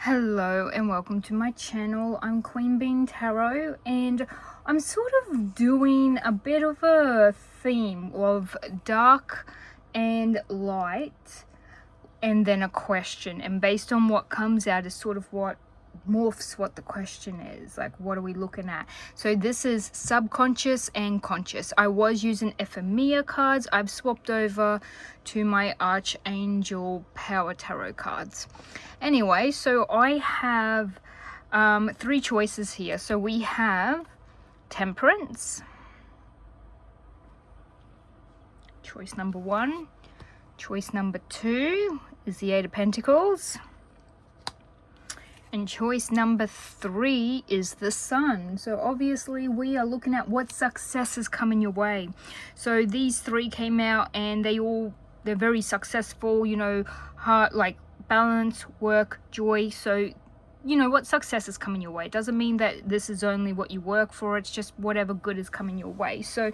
Hello and welcome to my channel. I'm Queen Bean Tarot, and I'm sort of doing a bit of a theme of dark and light and then a question, and based on what comes out is sort of what morphs what the question is, like what are we looking at. So this is subconscious and conscious. I was using ephemera cards. I've swapped over to my Archangel Power Tarot cards. Anyway, so I have three choices here. So we have Temperance, choice number 1. Choice number 2 is the 8 of Pentacles. And choice number 3 is the Sun. So obviously we are looking at what success is coming your way. So these three came out and they're very successful, you know, heart, like balance, work, joy. So you know what success is coming your way. It doesn't mean that this is only what you work for. It's just whatever good is coming your way. So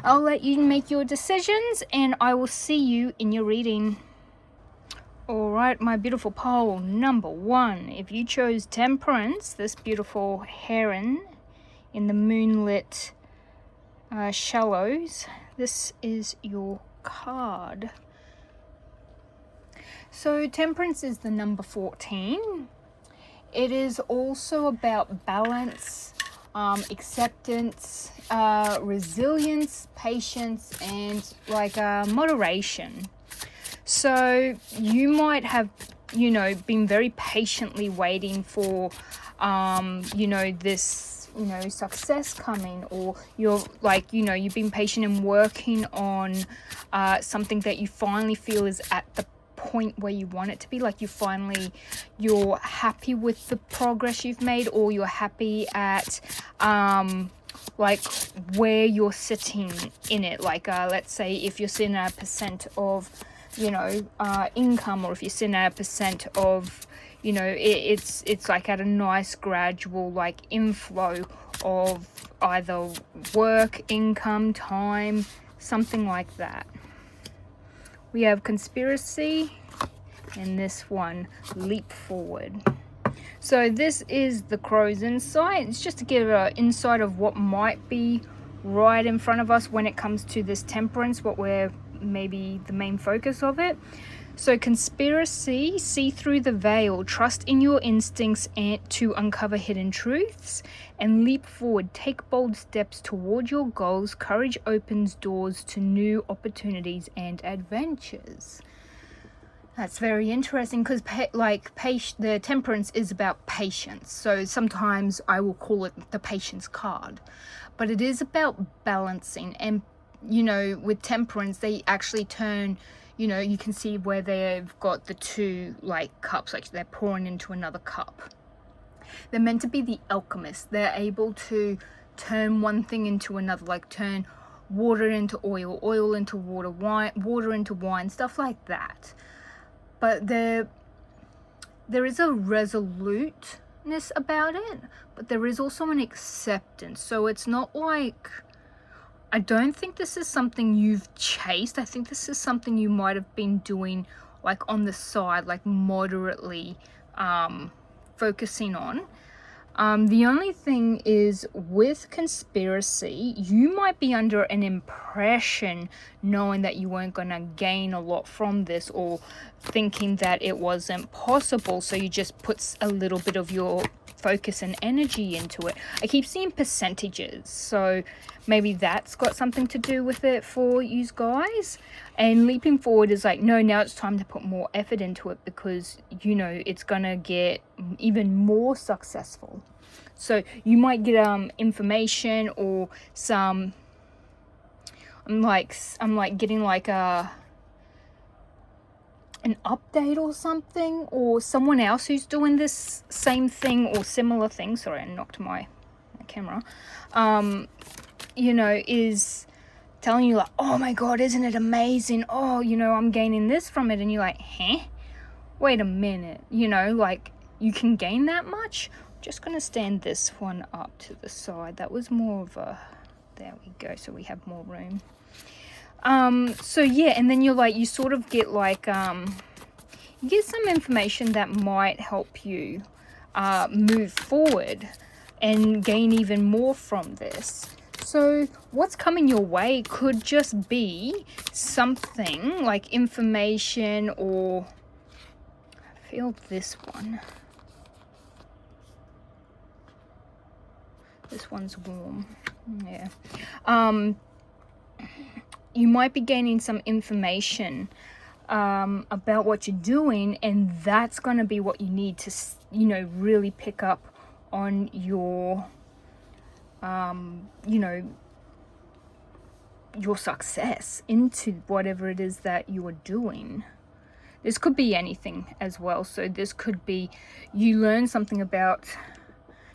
I'll let you make your decisions and I will see you in your reading. Alright, my beautiful pole number 1. If you chose Temperance, this beautiful heron in the moonlit shallows, this is your card. So Temperance is the number 14. It is also about balance, acceptance, resilience, patience, and like moderation. So you might have, you know, been very patiently waiting for, you know, this, you know, success coming, or you're like, you know, you've been patient in working on something that you finally feel is at the point where you want it to be. Like you're happy with the progress you've made, or you're happy at like where you're sitting in it. Like let's say if you're sitting at a percent of, you know, income, or if you're sitting at a percent of, you know, it's like at a nice gradual like inflow of either work, income, time, something like that. We have Conspiracy, and this one, Leap Forward. So this is the crow's insight. It's just to give an insight of what might be right in front of us when it comes to this Temperance, what we're maybe the main focus of it. So Conspiracy, see through the veil, trust in your instincts and to uncover hidden truths, and leap forward, take bold steps toward your goals. Courage opens doors to new opportunities and adventures. That's very interesting because the Temperance is about patience. So sometimes I will call it the patience card, but it is about balancing. And you know, with Temperance, they actually turn, you know, you can see where they've got the two like cups, like they're pouring into another cup. They're meant to be the alchemist. They're able to turn one thing into another, like turn water into oil, oil into water, water into wine, stuff like that. But there is a resoluteness about it, but there is also an acceptance. So it's not like, I don't think this is something you've chased. I think this is something you might have been doing like on the side, like moderately focusing on. The only thing is with Conspiracy, you might be under an impression knowing that you weren't going to gain a lot from this, or thinking that it wasn't possible, so you just put a little bit of your focus and energy into it. I keep seeing percentages, so maybe that's got something to do with it for you guys. And leaping forward is like, no, now it's time to put more effort into it, because you know it's gonna get even more successful. So you might get information or some, I'm like getting like an update or something, or someone else who's doing this same thing or similar thing. Sorry, I knocked my camera. You know, is telling you like, oh my god, isn't it amazing? Oh, you know, I'm gaining this from it. And you're like, huh? Wait a minute. You know, like, you can gain that much? I'm just gonna stand this one up to the side. That was more of a, there we go, so we have more room. So yeah, and then you're like, you sort of get like You get some information that might help you move forward and gain even more from this. So what's coming your way could just be something like information, or I feel this one. This one's warm. Yeah. You might be gaining some information about what you're doing, and that's going to be what you need to, you know, really pick up on your, you know, your success into whatever it is that you are doing. This could be anything as well. So this could be you learn something about,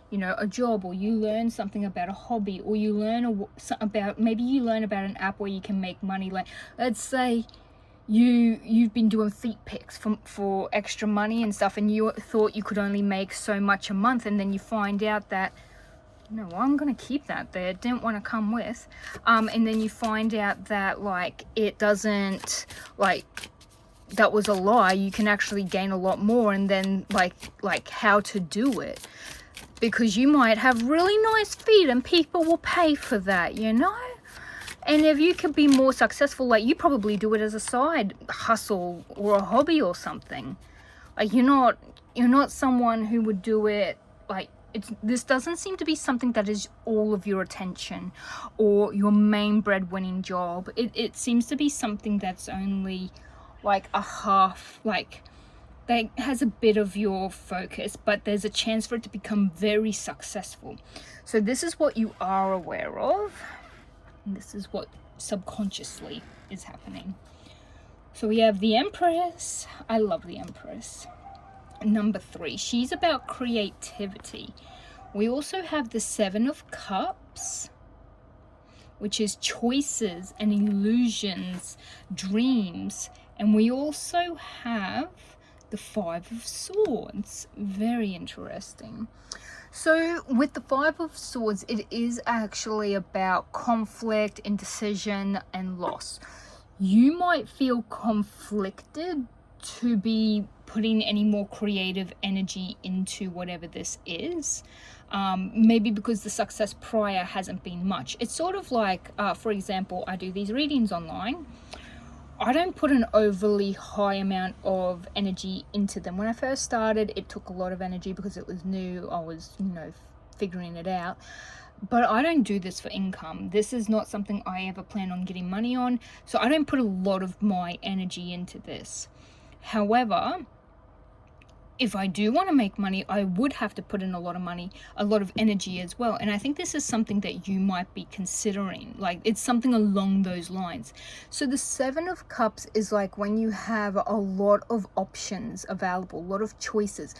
you know, a job, or you learn something about a hobby, or you learn about, maybe you learn about an app where you can make money. Like, let's say you've been doing feet pics for extra money and stuff, and you thought you could only make so much a month, and then you find out that, no, I'm gonna keep that there, didn't want to come with, and then you find out that, like, it doesn't, like, that was a lie. You can actually gain a lot more, and then like how to do it, because you might have really nice feet and people will pay for that, you know. And if you could be more successful, like, you probably do it as a side hustle or a hobby or something. Like, you're not someone who would do it, like, this doesn't seem to be something that is all of your attention or your main breadwinning job. It seems to be something that's only like a half, like, that has a bit of your focus, but there's a chance for it to become very successful. So this is what you are aware of, and this is what subconsciously is happening. So we have the Empress. I love the Empress. Number 3, she's about creativity. We also have the 7 of Cups, which is choices and illusions, dreams. And we also have the 5 of Swords. Very interesting. So with the 5 of Swords, it is actually about conflict, indecision, and loss. You might feel conflicted to be putting any more creative energy into whatever this is. Maybe because the success prior hasn't been much. It's sort of like, for example, I do these readings online. I don't put an overly high amount of energy into them. When I first started, it took a lot of energy because it was new. I was, you know, figuring it out. But I don't do this for income. This is not something I ever plan on getting money on. So I don't put a lot of my energy into this. However, if I do want to make money, I would have to put in a lot of money, a lot of energy as well. And I think this is something that you might be considering. Like, it's something along those lines. So the 7 of Cups is like when you have a lot of options available, a lot of choices.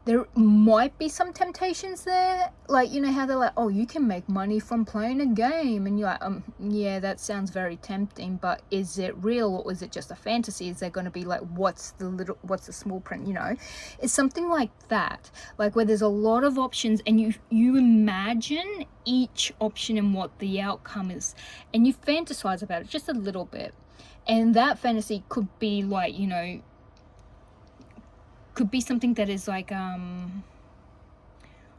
There might be some temptations there, like, you know how they're like, oh, you can make money from playing a game, and you're like, yeah, that sounds very tempting, but is it real, or is it just a fantasy? Is there going to be, like, what's the small print, you know? It's something like that, like where there's a lot of options, and you imagine each option and what the outcome is, and you fantasize about it just a little bit. And that fantasy could be like, you know, could be something that is like,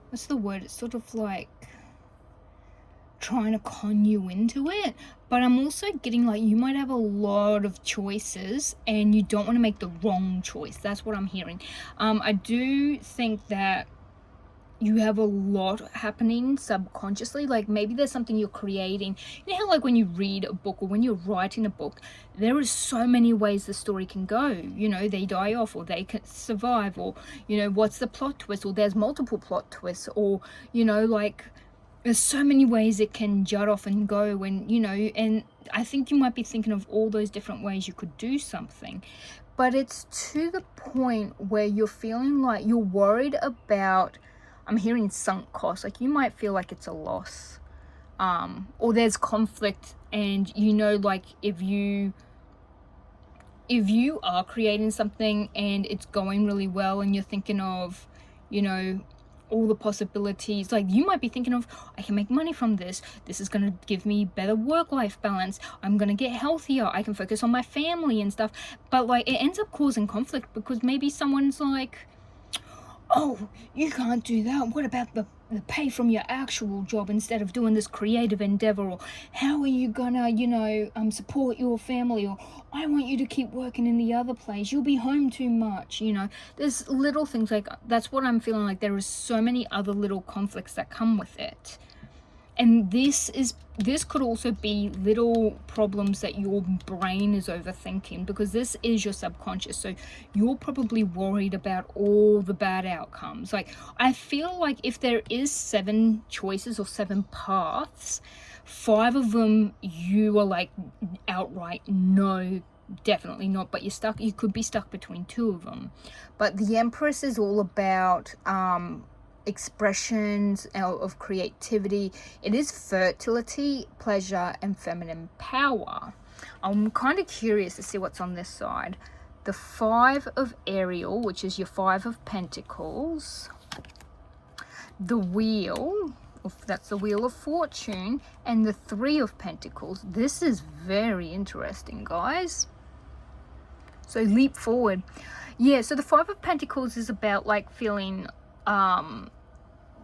what's the word? It's sort of like trying to con you into it. But I'm also getting, like, you might have a lot of choices and you don't want to make the wrong choice. That's what I'm hearing. I do think that you have a lot happening subconsciously. Like, maybe there's something you're creating. You know how, like, when you read a book or when you're writing a book, there is so many ways the story can go. You know, they die off, or they can survive, or, you know, what's the plot twist, or there's multiple plot twists, or, you know, like, there's so many ways it can jut off and go. And, you know, and I think you might be thinking of all those different ways you could do something. But it's to the point where you're feeling like you're worried about, I'm hearing sunk costs. Like, you might feel like it's a loss, or there's conflict, and, you know, like, if you are creating something and it's going really well, and you're thinking of, you know, all the possibilities. Like, you might be thinking of, I can make money from this. This is going to give me better work-life balance. I'm going to get healthier. I can focus on my family and stuff. But like, it ends up causing conflict because maybe someone's like, oh, you can't do that. What about the pay from your actual job instead of doing this creative endeavor? Or how are you gonna, support your family? Or I want you to keep working in the other place. You'll be home too much. There's little things like, that's what I'm feeling like. There is so many other little conflicts that come with it. And this could also be little problems that your brain is overthinking, because this is your subconscious. So you're probably worried about all the bad outcomes. Like, I feel like if there is 7 choices or 7 paths, 5 of them you are like outright no, definitely not, but you could be stuck between 2 of them. But the Empress is all about expressions of creativity. It is fertility, pleasure, and feminine power. I'm kind of curious to see what's on this side. The 5 of Ariel, which is your 5 of Pentacles. The Wheel, that's the Wheel of Fortune, and the 3 of Pentacles. This is very interesting, guys. So leap forward. Yeah, so the 5 of Pentacles is about like feeling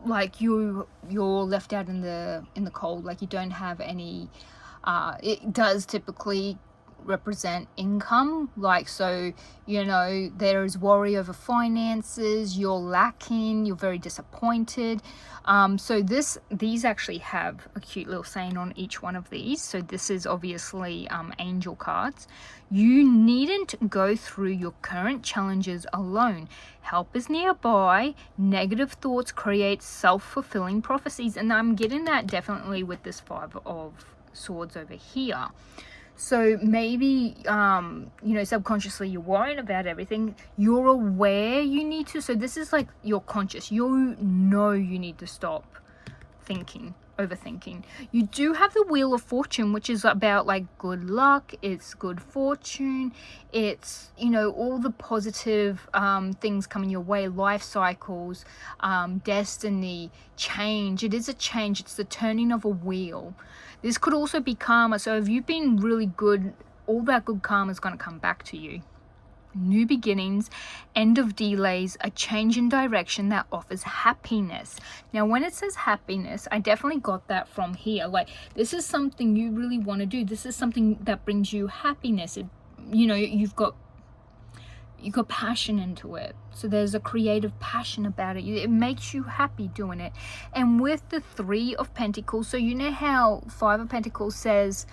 like you're left out in the cold, like you don't have any it does typically represent income, like, so there is worry over finances, you're lacking, you're very disappointed. So these actually have a cute little saying on each one of these. So this is obviously angel cards. You needn't go through your current challenges alone. Help is nearby. Negative thoughts create self-fulfilling prophecies. And I'm getting that definitely with this 5 of Swords over here. So maybe, subconsciously you're worried about everything. You're aware you need to. So this is like you're conscious. You know you need to stop overthinking. You do have the Wheel of Fortune, which is about like good luck. It's good fortune. It's, all the positive things coming your way. Life cycles, destiny, change. It is a change. It's the turning of a wheel. This could also be karma. So if you've been really good, all that good karma is going to come back to you. New beginnings, end of delays, a change in direction that offers happiness. Now, when it says happiness, I definitely got that from here. Like, this is something you really want to do. This is something that brings you happiness. You've got passion into it. So there's a creative passion about it. It makes you happy doing it. And with the 3 of Pentacles, so you know how 5 of Pentacles says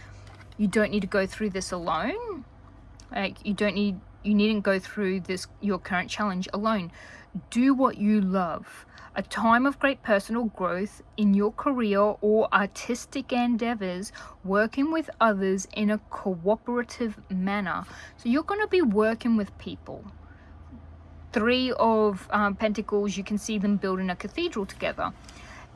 you don't need to go through this alone. Like, you needn't go through your current challenge alone. Do what you love. A time of great personal growth in your career or artistic endeavors, working with others in a cooperative manner. So you're going to be working with people. 3 of Pentacles, you can see them building a cathedral together.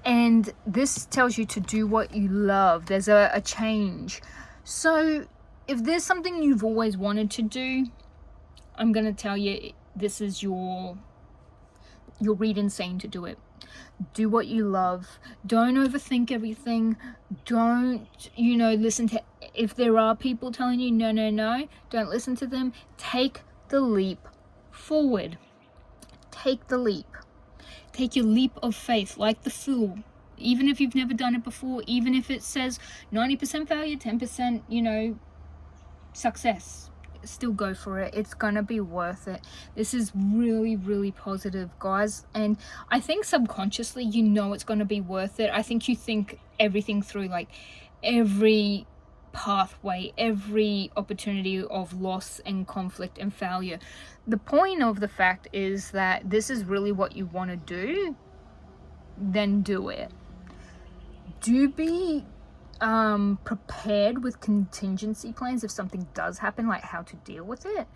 And this tells you to do what you love. There's a change. So if there's something you've always wanted to do, I'm going to tell you, this is your reading saying to do it. Do what you love. Don't overthink everything. Don't, listen to, if there are people telling you no, don't listen to them. Take the leap forward. Take the leap. Take your leap of faith, like the Fool. Even if you've never done it before, even if it says 90% failure, 10%, success. Still go for it. It's gonna be worth it. This is really, really positive, guys. And I think subconsciously it's gonna be worth it. I think you think everything through, like every pathway, every opportunity of loss and conflict and failure. The point of the fact is that this is really what you want to do, then do it. Do be prepared with contingency plans if something does happen, like how to deal with it.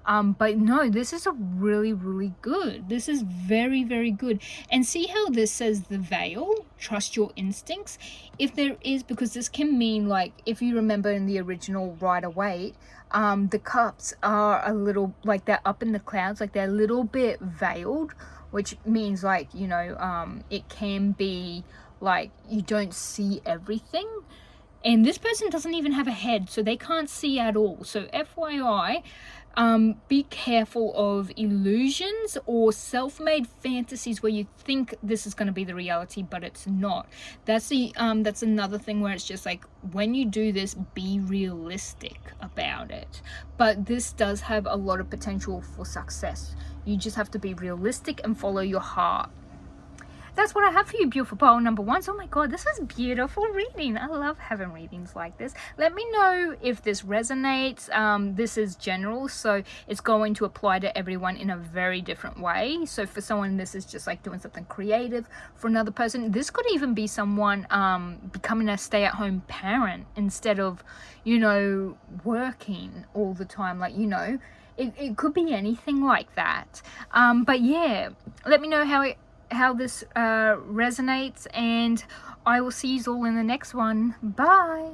But no, this is a really, really good. This is very, very good. And see how this says the veil, trust your instincts. If there is, because this can mean, like, if you remember in the original Rider-Waite, the cups are a little, like, they're up in the clouds, like they're a little bit veiled which means like, you know, it can be like you don't see everything. And this person doesn't even have a head, so they can't see at all. So FYI, be careful of illusions or self-made fantasies where you think this is going to be the reality, but it's not. That's another thing where it's just like, when you do this, be realistic about it. But this does have a lot of potential for success. You just have to be realistic and follow your heart. That's what I have for you, beautiful pile number ones. Oh my god, this was beautiful reading. I love having readings like this. Let me know if this resonates. This is general, so it's going to apply to everyone in a very different way. So for someone, this is just like doing something creative. For another person, this could even be someone becoming a stay-at-home parent instead of, you know, working all the time. Like, you know, it could be anything like that. But yeah, let me know how this resonates, and I will see you all in the next one. Bye.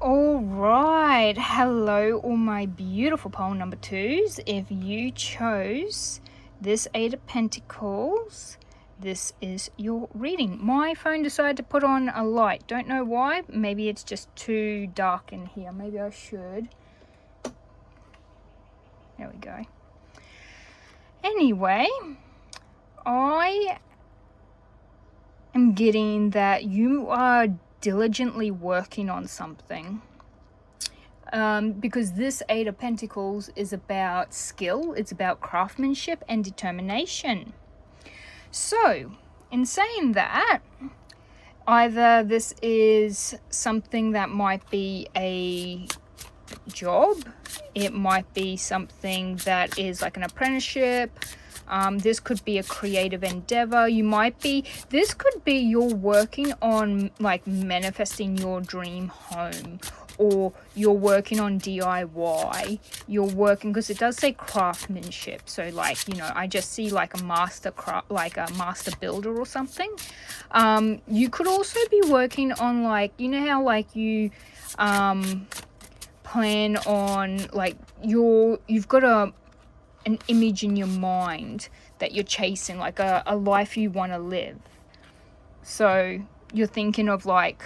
All right, hello all my beautiful pile number twos. If you chose this Eight of Pentacles, this is your reading. My phone decided to put on a light, don't know why. Maybe it's just too dark in here. Maybe I should. There we go. Anyway, I am getting that you are diligently working on something, because this Eight of Pentacles is about skill, it's about craftsmanship and determination. So, in saying that, either this is something that might be a job, it might be something that is like an apprenticeship. This could be a creative endeavor. This could be you're working on like manifesting your dream home, or you're working on DIY. You're working, because it does say craftsmanship. So like, you know, I just see like a master builder or something. You could also be working on like, you know how like you plan on like you've got an image in your mind that you're chasing, like a life you want to live. So you're thinking of like,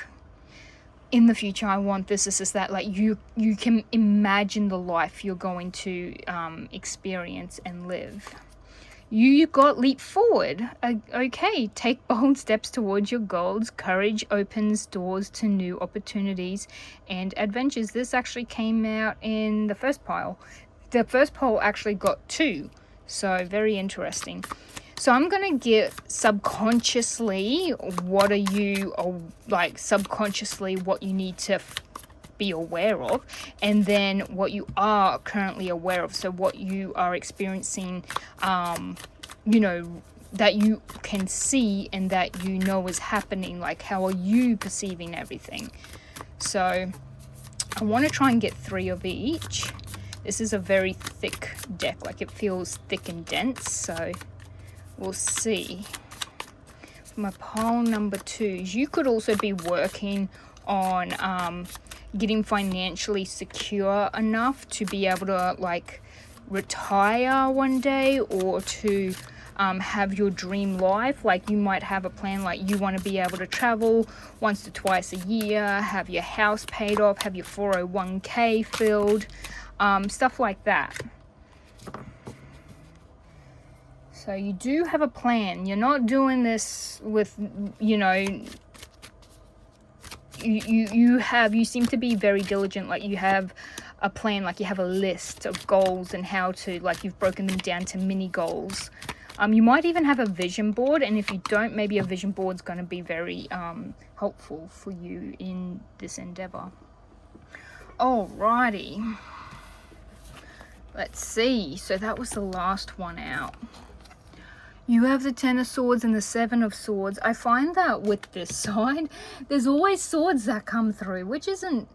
in the future I want this, that. Like you can imagine the life you're going to experience and live. You got leap forward. Okay, take bold steps towards your goals. Courage opens doors to new opportunities and adventures. This actually came out in the first pile. The first pile actually got 2, so very interesting. So I'm gonna get subconsciously what you need to be aware of, and then what you are currently aware of. So what you are experiencing, you know, that you can see and that you know is happening. Like, how are you perceiving everything? So I want to try and get 3 of each. This is a very thick deck, like it feels thick and dense, so we'll see. For my pile number 2s, you could also be working on getting financially secure enough to be able to like retire one day, or to have your dream life. Like you might have a plan, like you want to be able to travel once to twice a year, have your house paid off, have your 401k filled, stuff like that. So you do have a plan. You're not doing this with, you know, you seem to be very diligent. Like you have a plan, like you have a list of goals and how to, like you've broken them down to mini goals. You might even have a vision board, and if you don't, maybe a vision board's going to be very helpful for you in this endeavor. Alrighty. Let's see. So that was the last one out. You have the 10 of Swords and the 7 of Swords. I find that with this side, there's always swords that come through, which isn't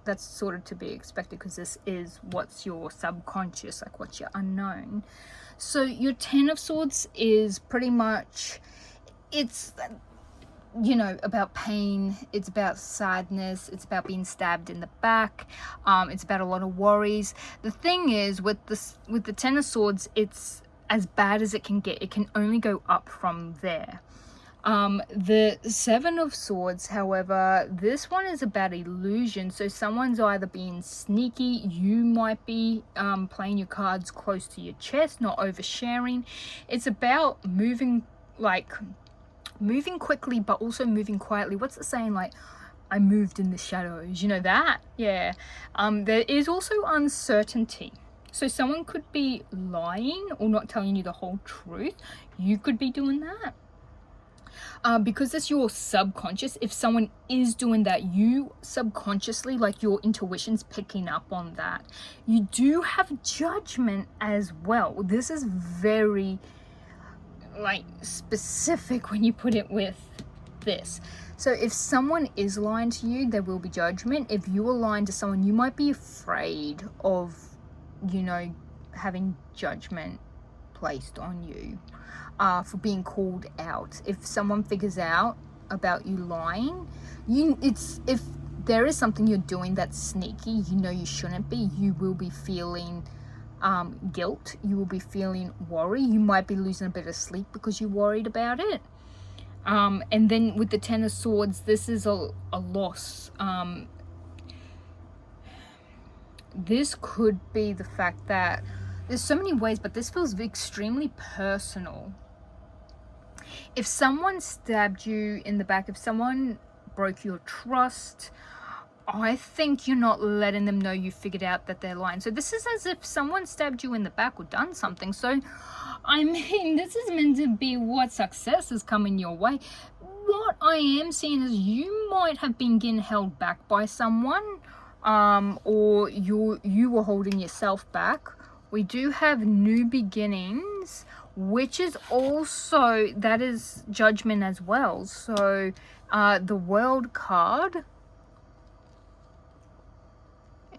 that's sort of to be expected, because this is what's your subconscious, like what's your unknown. So your 10 of Swords is pretty much, it's, you know, about pain, it's about sadness, it's about being stabbed in the back, it's about a lot of worries. The thing is with the 10 of Swords, it's as bad as it can get. It can only go up from there. The Seven of Swords, however, this one is about illusion. So someone's either being sneaky, you might be playing your cards close to your chest, not oversharing. It's about moving quickly, but also moving quietly. What's it saying? Like, I moved in the shadows, you know that? Yeah. There is also uncertainty. So someone could be lying or not telling you the whole truth. You could be doing that. Because it's your subconscious, if someone is doing that, you subconsciously, like your intuition's picking up on that. You do have judgment as well. This is very like specific when you put it with this. So if someone is lying to you, there will be judgment. If you are lying to someone, you might be afraid of, you know, having judgment placed on you. For being called out. If someone figures out about you lying, if there is something you're doing that's sneaky, you know you shouldn't be, you will be feeling guilt, you will be feeling worry, you might be losing a bit of sleep because you're worried about it. And then with the Ten of Swords, this is a loss. This could be the fact that there's so many ways, but this feels extremely personal. If someone stabbed you in the back, if someone broke your trust, I think you're not letting them know you figured out that they're lying. So this is as if someone stabbed you in the back or done something. So, I mean, this is meant to be what success is coming your way. What I am seeing is you might have been getting held back by someone, or you were holding yourself back. We do have new beginnings, which is also, that is judgment as well. So the World card,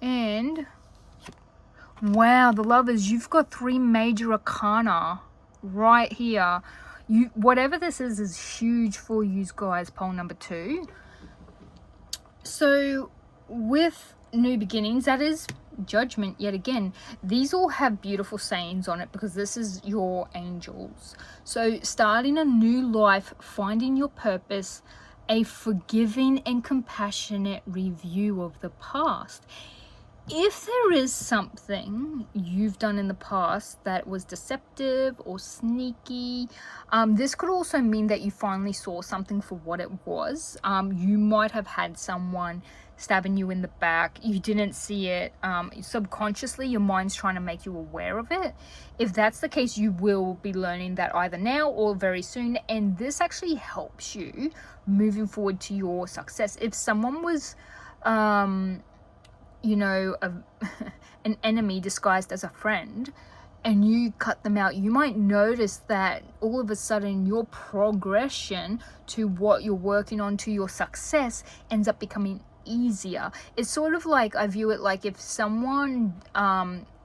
and wow, the Lovers, you've got 3 major arcana right here. Whatever this is huge for you guys. Pole number 2. So with new beginnings, that is judgment yet again. These all have beautiful sayings on it because this is your angels. So starting a new life, finding your purpose, a forgiving and compassionate review of the past. If there is something you've done in the past that was deceptive or sneaky, this could also mean that you finally saw something for what it was. You might have had someone stabbing you in the back, you didn't see it, subconsciously your mind's trying to make you aware of it. If that's the case, you will be learning that either now or very soon, and this actually helps you moving forward to your success. If someone was you know, an enemy disguised as a friend, and you cut them out, you might notice that all of a sudden your progression to what you're working on, to your success, ends up becoming easier. It's sort of like, I view it like if someone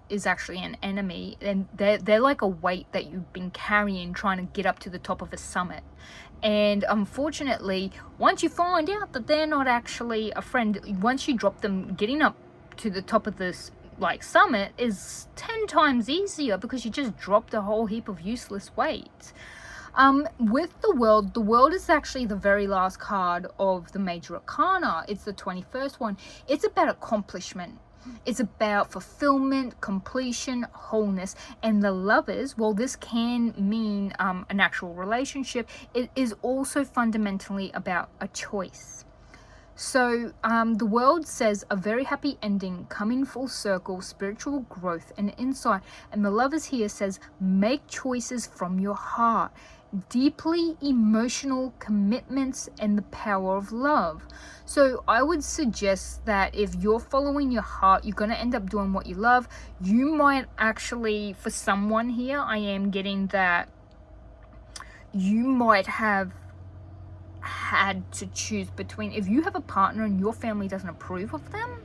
is actually an enemy, and they're like a weight that you've been carrying trying to get up to the top of a summit. And unfortunately, once you find out that they're not actually a friend, once you drop them, getting up to the top of this like summit is 10 times easier because you just dropped a whole heap of useless weight. With the world is actually the very last card of the major arcana. It's the 21st one. It's about accomplishment. It's about fulfillment, completion, wholeness. And the Lovers, well, this can mean an actual relationship. It is also fundamentally about a choice. So the world says a very happy ending, coming full circle, spiritual growth and insight. And the Lovers here says make choices from your heart, deeply emotional commitments and the power of love. So I would suggest that if you're following your heart, you're going to end up doing what you love. You might actually, for someone here, I am getting that you might have had to choose between, if you have a partner and your family doesn't approve of them,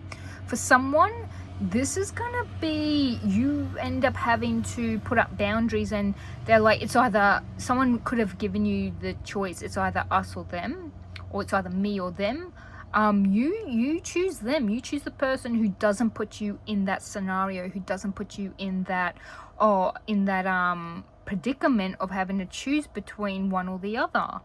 for someone this is gonna be, you end up having to put up boundaries, and they're like, it's either, someone could have given you the choice, it's either us or them, or it's either me or them. You choose them. You choose the person who doesn't put you in that scenario, who doesn't put you in that predicament of having to choose between one or the other.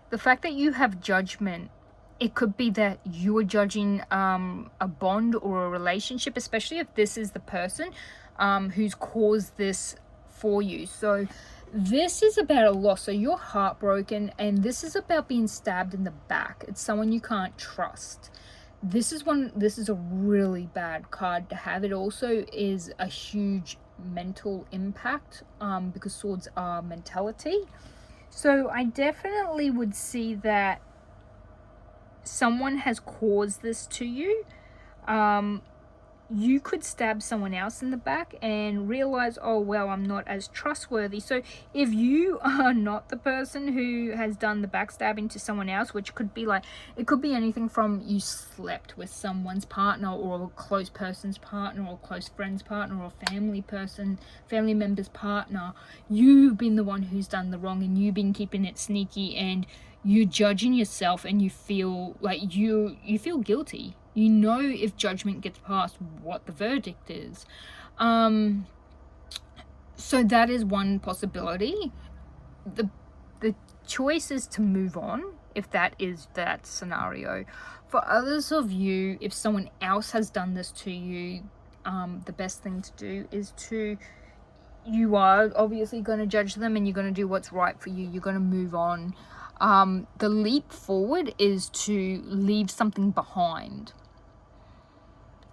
The fact that you have judgment, it could be that you are judging a bond or a relationship, especially if this is the person who's caused this for you. So this is about a loss. So you're heartbroken, and this is about being stabbed in the back. It's someone you can't trust. This is a really bad card to have. It also is a huge mental impact because swords are mentality. So I definitely would see that someone has caused this to you. You could stab someone else in the back and realize, oh well, I'm not as trustworthy. So if you are not the person who has done the backstabbing to someone else, which could be like, it could be anything from you slept with someone's partner, or a close person's partner, or a close friend's partner, or a family member's partner. You've been the one who's done the wrong, and you've been keeping it sneaky, and you're judging yourself, and you feel like you feel guilty. You know, if judgment gets passed, what the verdict is. So that is one possibility. The choice is to move on, if that is that scenario. For others of you, if someone else has done this to you, the best thing to do is you are obviously going to judge them, and you're going to do what's right for you. You're going to move on. The leap forward is to leave something behind.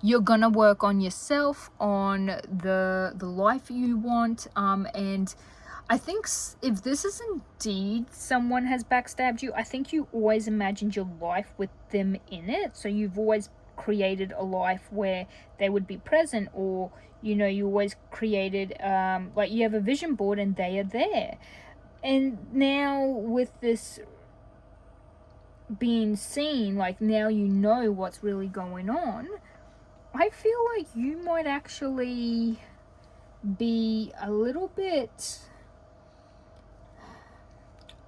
You're gonna work on yourself, on the life you want, and I think if this is indeed someone has backstabbed you, I think you always imagined your life with them in it. So you've always created a life where they would be present, or you always created like you have a vision board and they are there. And now with this being seen, like now you know what's really going on, I feel like you might actually be a little bit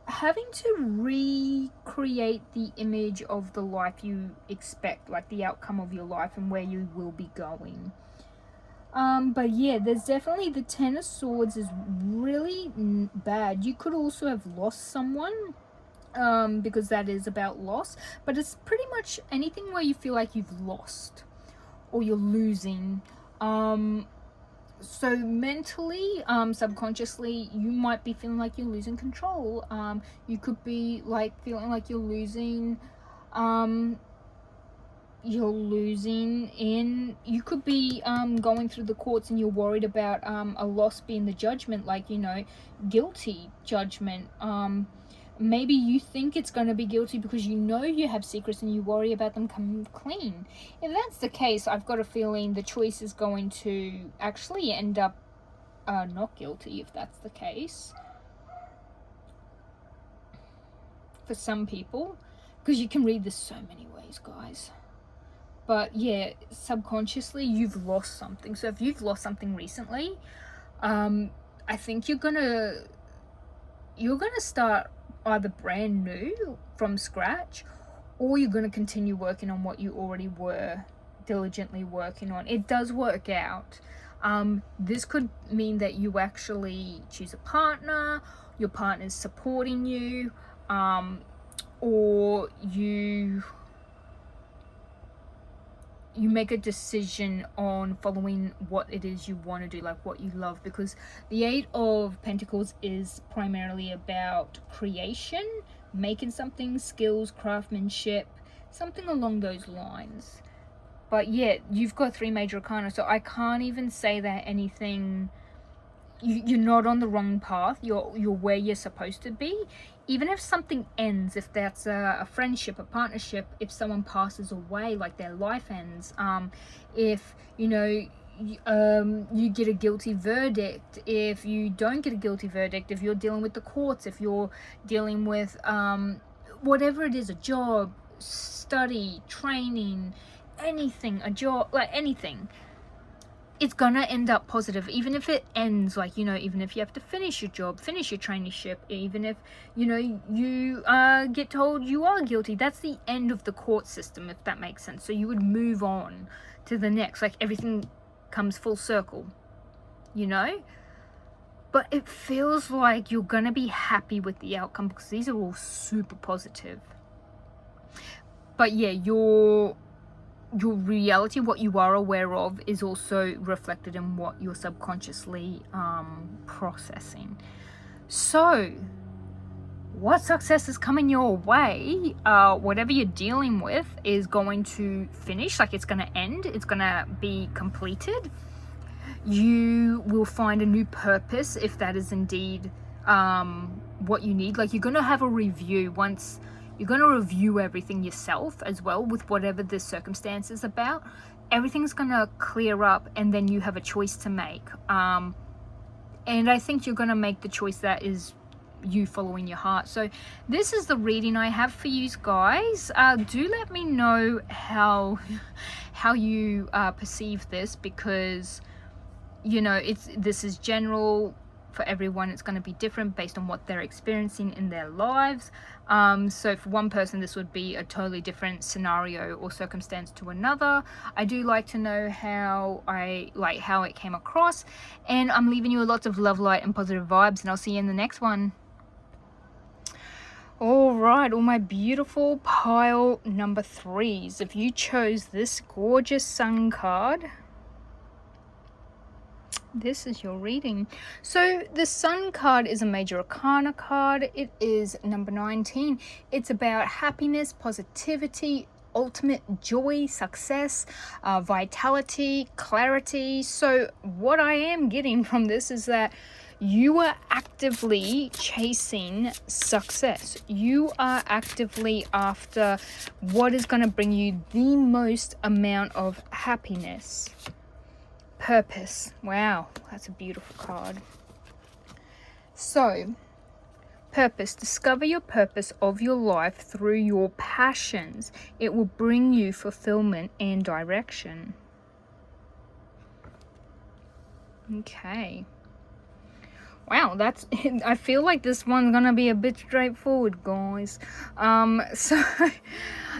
having to recreate the image of the life you expect, like the outcome of your life and where you will be going. But yeah, there's definitely the Ten of Swords is really bad. You could also have lost someone, because that is about loss, but it's pretty much anything where you feel like you've lost or you're losing. So mentally, subconsciously, you might be feeling like you're losing control. You could be like feeling like you're losing you could be going through the courts, and you're worried about a loss being the judgment, like guilty judgment. Maybe you think it's going to be guilty because you have secrets and you worry about them coming clean. If that's the case, I've got a feeling the choice is going to actually end up not guilty, if that's the case. For some people, because you can read this so many ways, guys. But yeah, subconsciously you've lost something. So if you've lost something recently, I think you're gonna start either brand new from scratch, or you're going to continue working on what you already were diligently working on. It does work out. This could mean that you actually choose a partner, your partner's supporting you, or you make a decision on following what it is you want to do, like what you love, because the Eight of Pentacles is primarily about creation, making something, skills, craftsmanship, something along those lines. But yeah, you've got 3 major arcana, so I can't even say that anything, you're not on the wrong path. You're where you're supposed to be. Even if something ends, if that's a friendship, a partnership, if someone passes away, like their life ends, if you get a guilty verdict, if you don't get a guilty verdict, if you're dealing with the courts, if you're dealing with whatever it is, a job, study, training, anything, a job, like anything, it's gonna end up positive. Even if it ends, like even if you have to finish your job, finish your traineeship, even if you get told you are guilty, that's the end of the court system, if that makes sense. So you would move on to the next, like everything comes full circle. but it feels like you're gonna be happy with the outcome because these are all super positive. But yeah, your reality, what you are aware of, is also reflected in what you're subconsciously processing. So what success is coming your way, whatever you're dealing with is going to finish, like it's going to end, it's going to be completed. You will find a new purpose if that is indeed what you need. Like, you're going to have a review once. You're going to review everything yourself as well with whatever the circumstance is about. Everything's going to clear up, and then you have a choice to make. And I think you're going to make the choice that is you following your heart. So this is the reading I have for you guys. Do let me know how you perceive this, because you know, this is general for everyone. It's going to be different based on what they're experiencing in their lives. So for one person this would be a totally different scenario or circumstance to another. I do like to know how it came across, and I'm leaving you with lots of love, light and positive vibes, and I'll see you in the next one. All right, all my beautiful pile number 3s, if you chose this gorgeous Sun card, this is your reading. So the Sun card is a major arcana card. It is number 19. It's about happiness, positivity, ultimate joy, success, vitality, clarity. So what I am getting from this is that you are actively chasing success. You are actively after what is going to bring you the most amount of happiness. Purpose. Wow, that's a beautiful card. So, purpose. Discover your purpose of your life through your passions. It will bring you fulfillment and direction. Okay. Wow, that's, I feel like this one's gonna be a bit straightforward, guys. So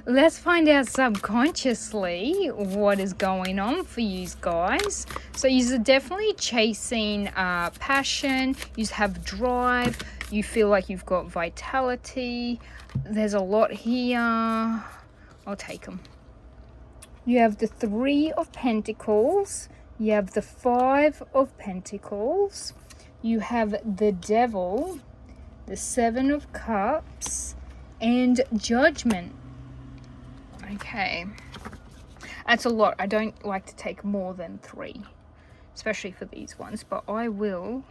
let's find out subconsciously what is going on for you guys. So you're definitely chasing passion, you have drive, you feel like you've got vitality. There's a lot here. I'll take them. You have the 3 of Pentacles, you have the 5 of Pentacles, you have the Devil, the 7 of Cups, and Judgment. Okay. That's a lot. I don't like to take more than 3, especially for these ones, but I will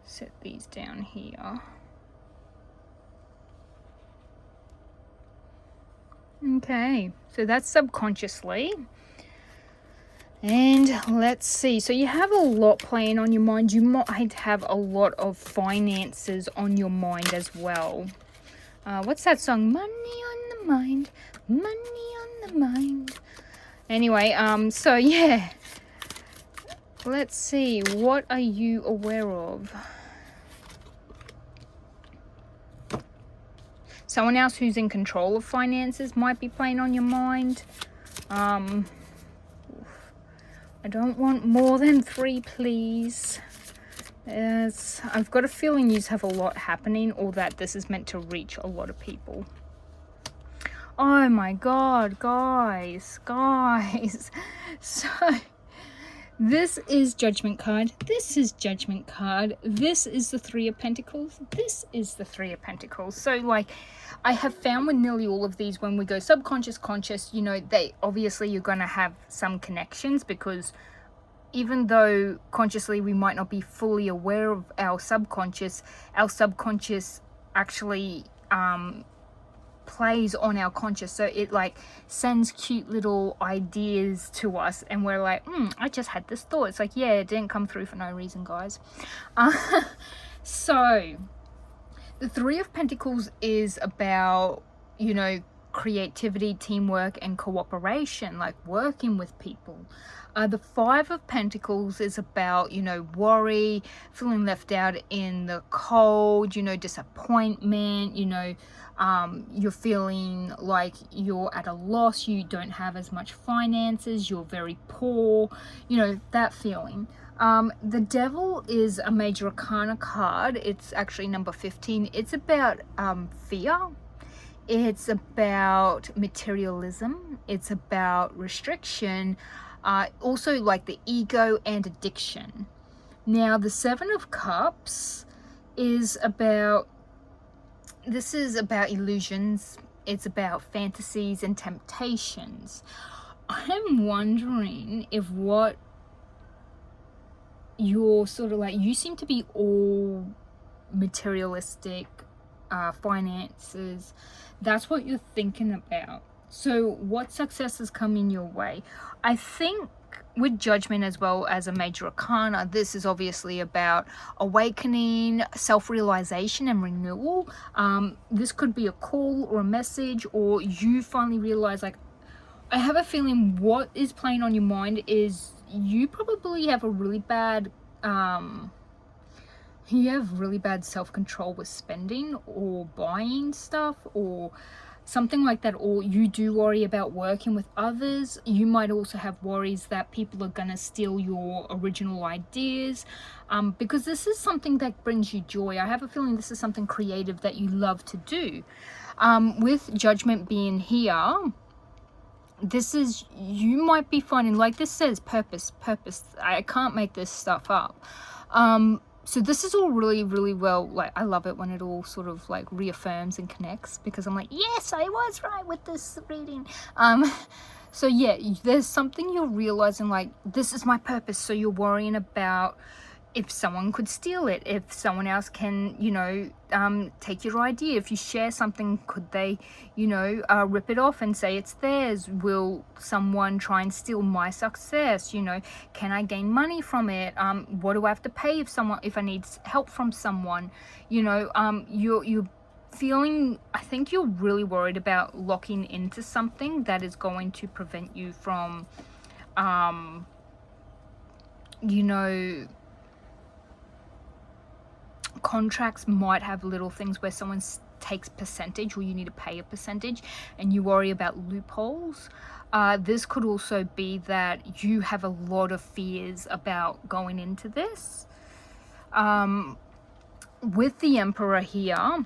set these down here. Okay, so that's subconsciously. And let's see, so you have a lot playing on your mind. You might have a lot of finances on your mind as well. What's that song? Money on the mind, money on the mind. Anyway, so yeah, let's see, what are you aware of? Someone else who's in control of finances might be playing on your mind. I don't want more than 3, please. I've got a feeling you have a lot happening, or that this is meant to reach a lot of people. Oh my god, guys. So this is Judgment card. This is Judgment card. This is the 3 of Pentacles. This is the 3 of Pentacles. So like, I have found with nearly all of these, when we go subconscious, conscious, you know, they obviously you're going to have some connections, because even though consciously we might not be fully aware of our subconscious actually plays on our conscious. So it like sends cute little ideas to us, and we're like, I just had this thought. It's like, yeah, it didn't come through for no reason, guys. So the 3 of Pentacles is about, you know, creativity, teamwork and cooperation, like working with people. The 5 of Pentacles is about, you know, worry, feeling left out in the cold, you know, disappointment, you know, you're feeling like you're at a loss, you don't have as much finances, you're very poor, you know, that feeling. The Devil is a major arcana card. It's actually number 15. It's about fear. It's about materialism. It's about restriction. Also like the ego and addiction. Now the Seven of Cups is about, this is about illusions. It's about fantasies and temptations. I'm wondering if what you're sort of like, you seem to be all materialistic, finances. That's what you're thinking about. So what success is coming your way? I think with Judgment as well as a major arcana, this is obviously about awakening, self-realization and renewal. This could be a call or a message, or you finally realize, like, I have a feeling what is playing on your mind is you probably have a really bad self-control with spending or buying stuff or something like that, or you do worry about working with others. You might also have worries that people are gonna steal your original ideas, because this is something that brings you joy. I have a feeling this is something creative that you love to do. With Judgment being here, this is, you might be finding, like this says, purpose. I can't make this stuff up. So this is all really, really well, like, I love it when it all sort of like reaffirms and connects, because I'm like, yes, I was right with this reading. So yeah, there's something you're realizing, like, this is my purpose. So you're worrying about if someone could steal it, if someone else can, you know, take your idea. If you share something, could they, you know, rip it off and say it's theirs? Will someone try and steal my success? You know, can I gain money from it? What do I have to pay if I need help from someone? You know, you're feeling, I think you're really worried about locking into something that is going to prevent you from, you know, contracts might have little things where someone takes percentage, or you need to pay a percentage, and you worry about loopholes. This could also be that you have a lot of fears about going into this. With the Emperor here,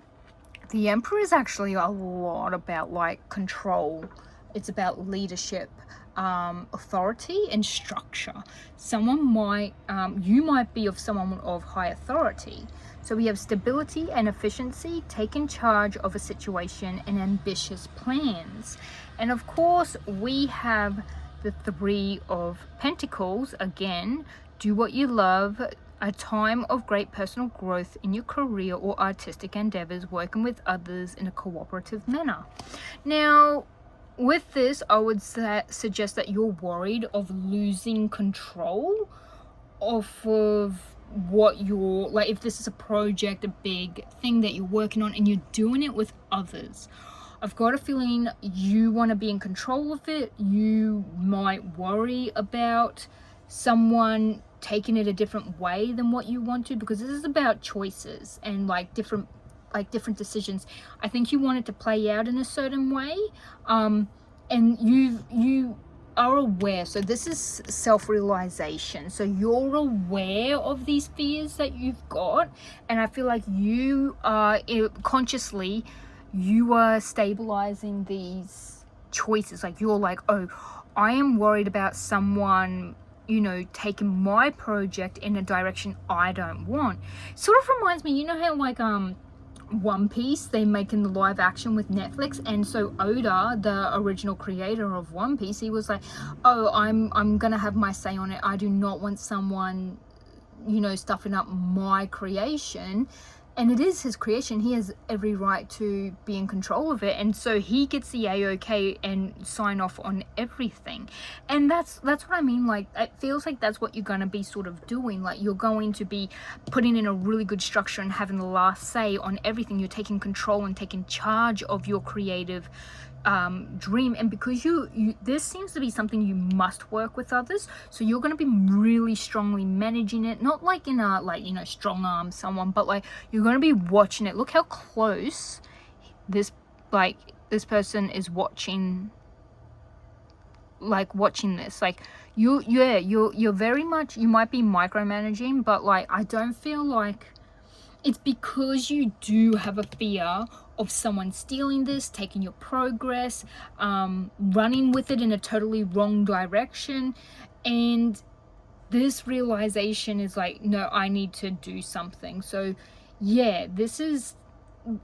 the Emperor is actually a lot about like control. It's about leadership, authority and structure. Someone might, you might be of someone of high authority. So we have stability and efficiency, taking charge of a situation, and ambitious plans. And of course, we have the Three of Pentacles. Again, do what you love, a time of great personal growth in your career or artistic endeavors, working with others in a cooperative manner. Now, with this, I would suggest that you're worried of losing control off of what you're, like, if this is a project, a big thing that you're working on and you're doing it with others. I've got a feeling you want to be in control of it. You might worry about someone taking it a different way than what you want to, because this is about choices and like different decisions. I think you want it to play out in a certain way, and you are aware. So this is self-realization. So you're aware of these fears that you've got, and I feel like you are consciously, you are stabilizing these choices. Like, you're like, oh, I am worried about someone, you know, taking my project in a direction I don't want. Sort of reminds me, you know how like One Piece, they making the live action with Netflix, and so Oda, the original creator of One Piece, he was like, oh, I'm gonna have my say on it. I do not want someone, you know, stuffing up my creation. And it is his creation. He has every right to be in control of it. And so he gets the A-OK and sign off on everything. And that's what I mean. Like, it feels like that's what you're going to be sort of doing. Like, you're going to be putting in a really good structure and having the last say on everything. You're taking control and taking charge of your creative dream. And because you this seems to be something you must work with others, so you're going to be really strongly managing it, not like in a, like, you know, strong arm someone, but like you're going to be watching it. Look how close this person is watching like watching this. Like you're very much, you might be micromanaging, but like I don't feel like it's because you do have a fear of someone stealing this, taking your progress, running with it in a totally wrong direction. And this realization is like, no, I need to do something. So yeah, this is,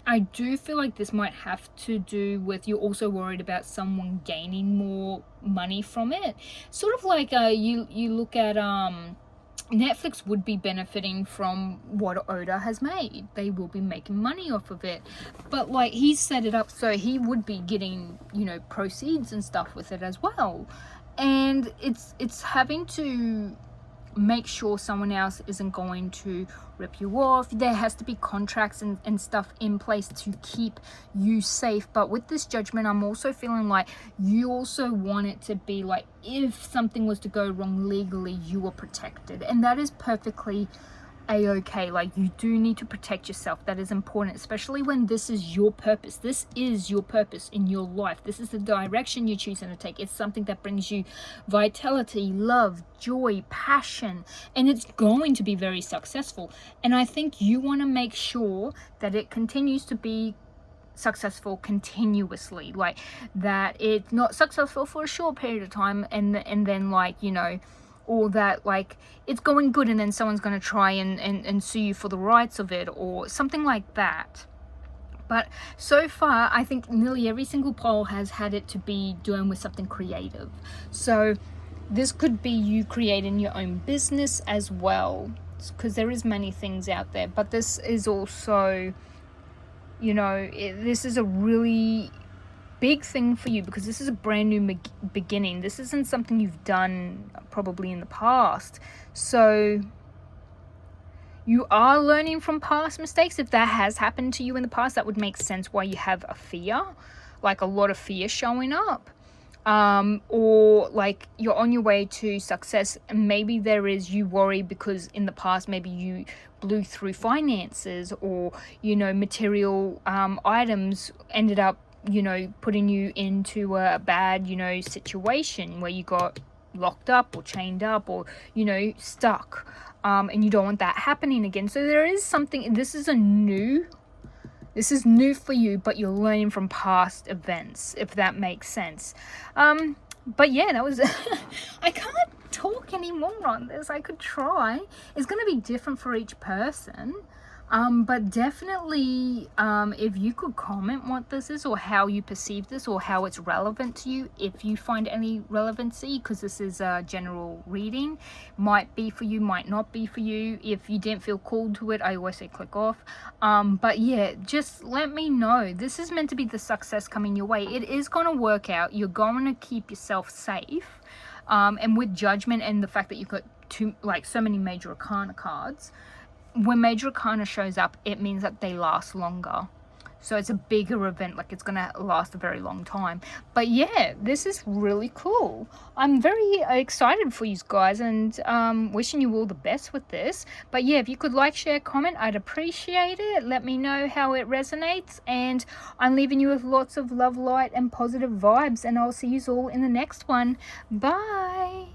I do feel like this might have to do with you're also worried about someone gaining more money from it. Sort of like you look at Netflix would be benefiting from what Oda has made. They will be making money off of it. But like he's set it up so he would be getting, you know, proceeds and stuff with it as well. And it's having to make sure someone else isn't going to rip you off. There has to be contracts and stuff in place to keep you safe. But with this judgment, I'm also feeling like you also want it to be like, if something was to go wrong legally, you are protected. And that is perfectly a-okay. Like, you do need to protect yourself. That is important, especially when this is your purpose. This is your purpose in your life. This is the direction you're choosing to take. It's something that brings you vitality, love, joy, passion, and it's going to be very successful. And I think you want to make sure that it continues to be successful continuously, like that it's not successful for a short period of time and then, like, you know, or that like it's going good and then someone's going to try and sue you for the rights of it or something like that. But so far, I think nearly every single poll has had it to be doing with something creative. So this could be you creating your own business as well, because there is many things out there. But this is also, you know, this is a really big thing for you because this is a brand new beginning. This isn't something you've done probably in the past. So you are learning from past mistakes. If that has happened to you in the past, that would make sense why you have a fear, like a lot of fear showing up. Or like you're on your way to success and maybe there is, you worry because in the past maybe you blew through finances or, you know, material items ended up, you know, putting you into a bad, you know, situation where you got locked up or chained up or, you know, stuck, and you don't want that happening again. So there is something, this is new for you, but you're learning from past events, if that makes sense. But yeah, that was I can't talk anymore on this. I could try. It's going to be different for each person. But definitely, if you could comment what this is or how you perceive this or how it's relevant to you, if you find any relevancy, because this is a general reading, might be for you, might not be for you. If you didn't feel called to it, I always say click off. But yeah, just let me know. This is meant to be the success coming your way. It is going to work out. You're going to keep yourself safe. And with judgment and the fact that you've got so many major arcana cards, when major arcana shows up, it means that they last longer. So it's a bigger event, like it's going to last a very long time. But yeah, this is really cool. I'm very excited for you guys and wishing you all the best with this. But yeah, if you could like, share, comment, I'd appreciate it. Let me know how it resonates. And I'm leaving you with lots of love, light, and positive vibes. And I'll see you all in the next one. Bye.